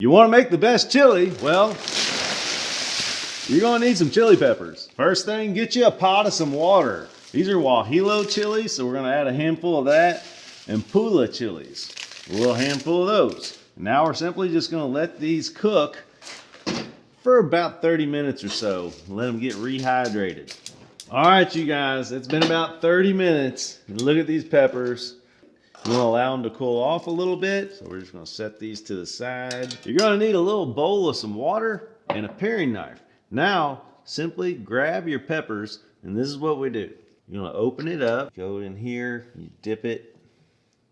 You want to make the best chili? Well, you're going to need some chili peppers. First thing, get you a pot of some water. These are Guajillo chilies, so we're going to add a handful of that. And Puya chilies, a little handful of those. Now we're simply just going to let these cook for about 30 minutes or so. Let them get rehydrated. All right, you guys, it's been about 30 minutes. And look at these peppers. You want to allow them to cool off a little bit. So we're just going to set these to the side. You're going to need a little bowl of some water and a paring knife. Now, simply grab your peppers, and this is what we do. You're going to open it up, go in here, you dip it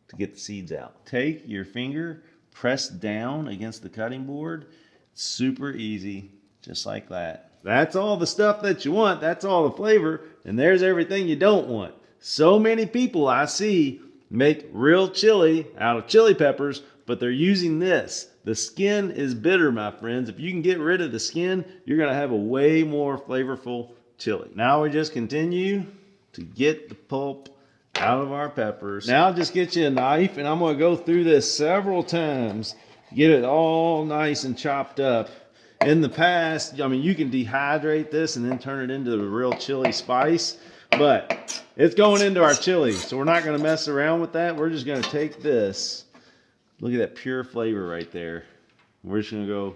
to get the seeds out. Take your finger, press down against the cutting board. Super easy, just like that. That's all the stuff that you want. That's all the flavor. And there's everything you don't want. So many people I see make real chili out of chili peppers, but they're using this. The skin is bitter, my friends. If you can get rid of the skin, you're going to have a way more flavorful chili. Now we just continue to get the pulp out of our peppers. Now just get you a knife, and I'm going to go through this several times. Get it all nice and chopped up. In the past, I mean, you can dehydrate this and then turn it into the real chili spice, but it's going into our chili, so we're not going to mess around with that. We're just going to take this. Look at that pure flavor right there. We're just going to go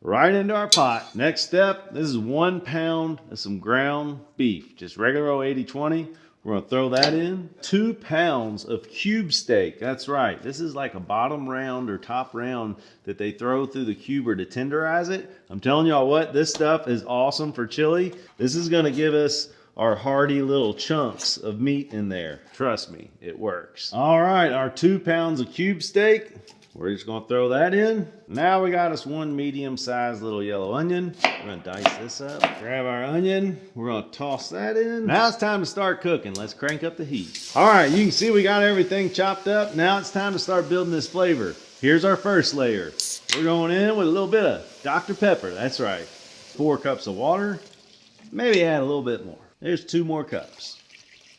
right into our pot. Next step, this is 1 pound of some ground beef, just regular old 80/20. We're going to throw that in. 2 pounds of cube steak. That's right. This is like a bottom round or top round that they throw through the cuber to tenderize it. I'm telling y'all what, this stuff is awesome for chili. This is going to give us our hearty little chunks of meat in there. Trust me, it works. All right, our 2 pounds of cube steak. We're just going to throw that in. Now we got us 1 medium-sized little yellow onion. We're going to dice this up. Grab our onion. We're going to toss that in. Now it's time to start cooking. Let's crank up the heat. All right, you can see we got everything chopped up. Now it's time to start building this flavor. Here's our first layer. We're going in with a little bit of Dr. Pepper. That's right. 4 cups of water. Maybe add a little bit more. There's 2 more cups.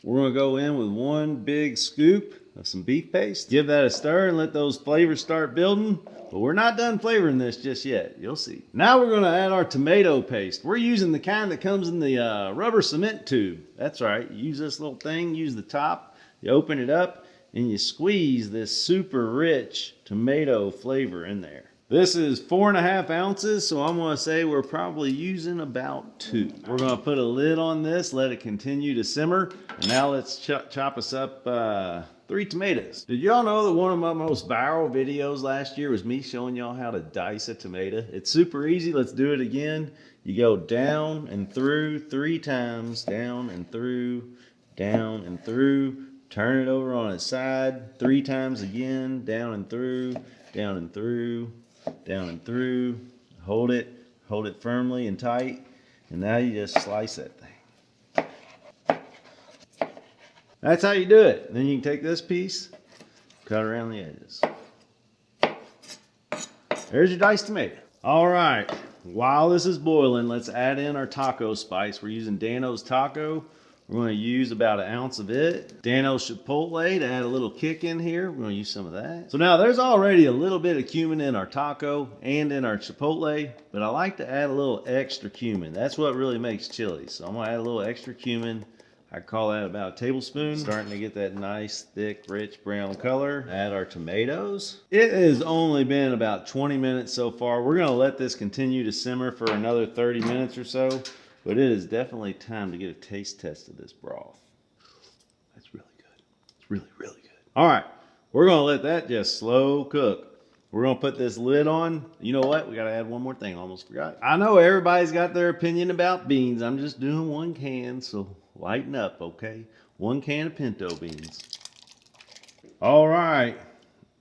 We're going to go in with 1 big scoop of some beef paste. Give that a stir and let those flavors start building. But we're not done flavoring this just yet. You'll see. Now we're going to add our tomato paste. We're using the kind that comes in the rubber cement tube. That's right. You use this little thing, use the top, you open it up, and you squeeze this super rich tomato flavor in there. This is 4.5 ounces, so I'm going to say we're probably using about 2. We're going to put a lid on this, let it continue to simmer. And now let's chop us up 3 tomatoes. Did y'all know that one of my most viral videos last year was me showing y'all how to dice a tomato? It's super easy. Let's do it again. You go down and through 3 times, down and through, down and through. Turn it over on its side 3 times again, down and through, down and through, down and through. Hold it firmly and tight, and now you just slice that thing. That's how you do it. Then you can take this piece, cut around the edges. There's your diced tomato. All right, while this is boiling, let's add in our taco spice. We're using Dano's Tac-O. We're going to use about 1 ounce of it. Dano's Chipotle to add a little kick in here. We're going to use some of that. So now there's already a little bit of cumin in our Tac-O and in our Chipotle, but I like to add a little extra cumin. That's what really makes chili. So I'm going to add a little extra cumin. I call that about a tablespoon. Starting to get that nice, thick, rich brown color. Add our tomatoes. It has only been about 20 minutes so far. We're going to let this continue to simmer for another 30 minutes or so. But it is definitely time to get a taste test of this broth. That's really good. It's really, really good. All right, we're going to let that just slow cook. We're going to put this lid on. You know what? We got to add one more thing. I almost forgot. I know everybody's got their opinion about beans. I'm just doing 1 can, so lighten up, okay? 1 can of pinto beans. All right.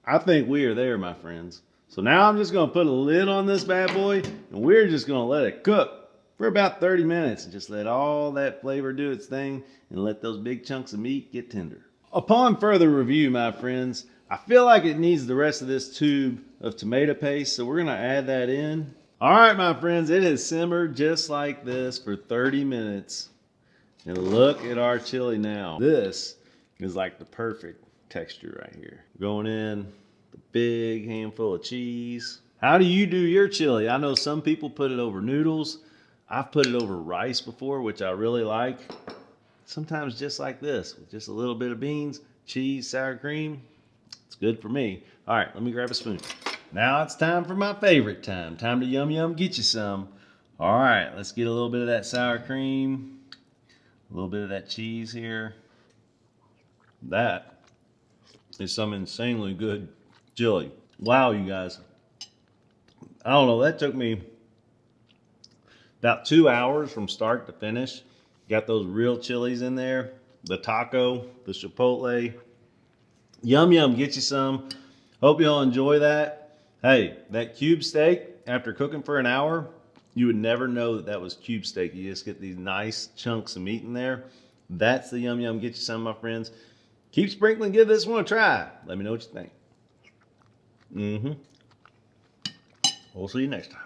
I think we are there, my friends. So now I'm just going to put a lid on this bad boy, and we're just going to let it cook for about 30 minutes and just let all that flavor do its thing and let those big chunks of meat get tender. Upon further review, my friends, I feel like it needs the rest of this tube of tomato paste, so we're going to add that in. All right, my friends, it has simmered just like this for 30 minutes. And look at our chili now. This is like the perfect texture right here. Going in the big handful of cheese. How do you do your chili? I know some people put it over noodles. I've put it over rice before, which I really like. Sometimes just like this, with just a little bit of beans, cheese, sour cream. It's good for me. All right, let me grab a spoon. Now it's time for my favorite time. Time to yum yum get you some. All right, let's get a little bit of that sour cream. A little bit of that cheese here. That is some insanely good chili. Wow, you guys. I don't know, that took me about 2 hours from start to finish. Got those real chilies in there. The taco, the chipotle. Yum yum, get you some. Hope y'all enjoy that. Hey, that cube steak, after cooking for an hour, you would never know that that was cube steak. You just get these nice chunks of meat in there. That's the yum yum, get you some, my friends. Keep sprinkling, give this one a try. Let me know what you think. We'll see you next time.